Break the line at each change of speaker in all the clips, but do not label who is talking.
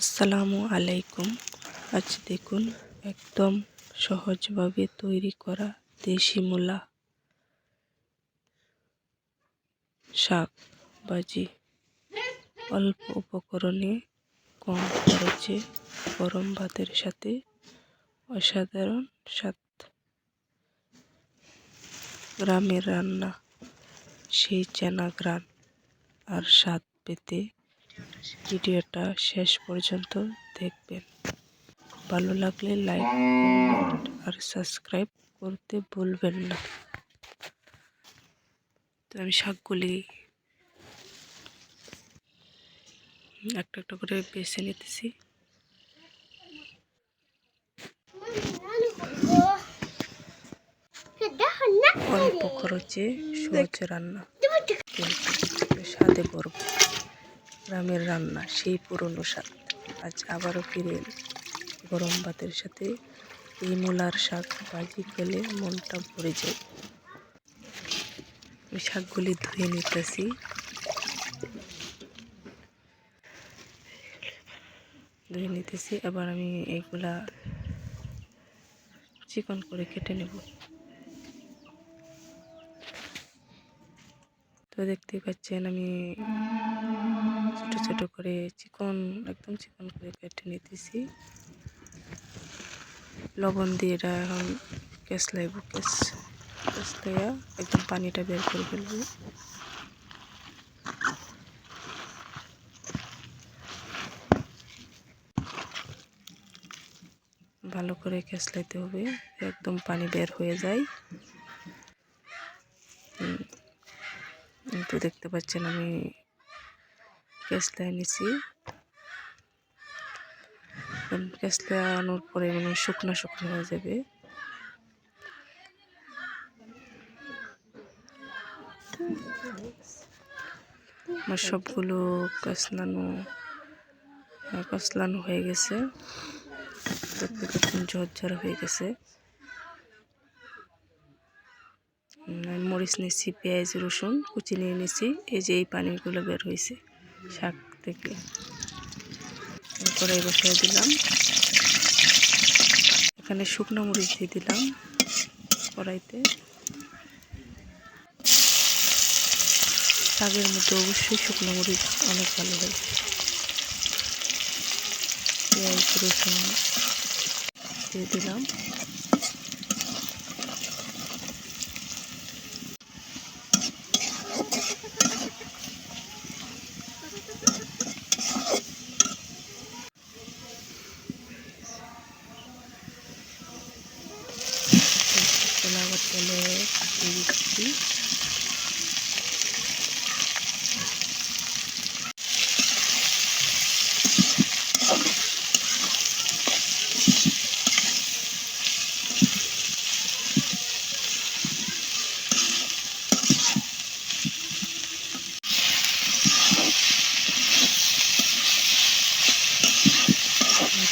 আসসালামু আলাইকুম। আজ দেখুন একদম সহজভাবে তৈরি করা দেশি মূলা শাক ভাজি। অল্প উপকরণে কম খরচে গরম ভাতের সাথে অসাধারণ স্বাদ। গ্রামের রান্না, সেই চেনা ঘ্রাণ আর স্বাদ পেতে ভিডিওটা শেষ পর্যন্ত দেখবেন। ভালো লাগলে লাইক, কমেন্ট আর সাবস্ক্রাইব করতে ভুলবেন না। তো আমি শাকগুলি একটা একটা করে বেছে নিতেছি। অল্প খরচে সহজ রান্না, কিন্তু স্বাদে ভরব। গ্রামের রান্না, সেই পুরনো স্বাদ আজ আবারও ফিরে এলো। গরম ভাতের সাথে এই মূলার শাক ভাজি খেলে মনটা ভরে যায়। আমি শাকগুলি ধুয়ে নিতেছি। এবার আমি এইগুলা চিকন করে কেটে নেব। তো দেখতেই পাচ্ছেন আমি ছোট ছোট করে একদম চিকন করে কেটে নিতেছি। লবণ দিয়ে এটা এখন কেসলাইব, কেসলাইয়া একদম পানিটা বের করে ফেলবো। ভালো করে কেসলাইতে হবে, একদম পানি বের হয়ে যায়। তো দেখতে পাচ্ছেন আমি কেসলাই নিছি। কেসলানোর পরে মানে শুকনো শুকনো হয়ে যাবে। আমার সবগুলো কসলানো হয়ে গেছে। দেখতে পাচ্ছেন ঝরঝরা হয়ে গেছে। মরিচ নিচ্ছি, পেঁয়াজ রসুন কুচি নিয়ে নিচ্ছি। এই যে এই পানিগুলো বের হয়েছে শাক থেকে। কড়াই বসাই দিলাম, এখানে শুকনো মরিচ দিয়ে দিলাম কড়াইতে। শাকের মধ্যে অবশ্যই শুকনো মরিচ অনেক ভালো হয়। পেঁয়াজ রসুন দিয়ে দিলাম। আবার তেলে দিয়ে দিচ্ছি।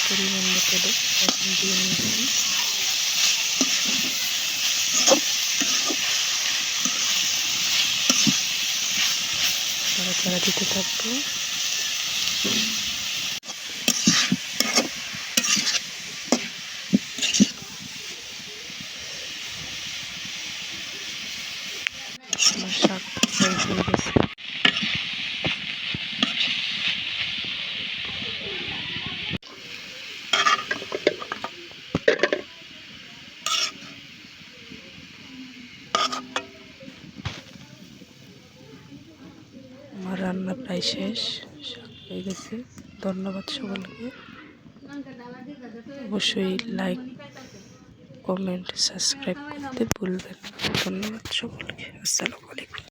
পরিমাণ মতো এখন দিয়ে নিচ্ছি। নাড়াচাড়া দিতে থাকবো। আমার শাক হয়ে গেছে। আমার রান্না প্রায় শেষ, শাক হয়ে গেছে। ধন্যবাদ সকলকে। অবশ্যই লাইক, কমেন্ট, সাবস্ক্রাইব করতে ভুলবেন না। ধন্যবাদ সকলকে। আসসালামু আলাইকুম।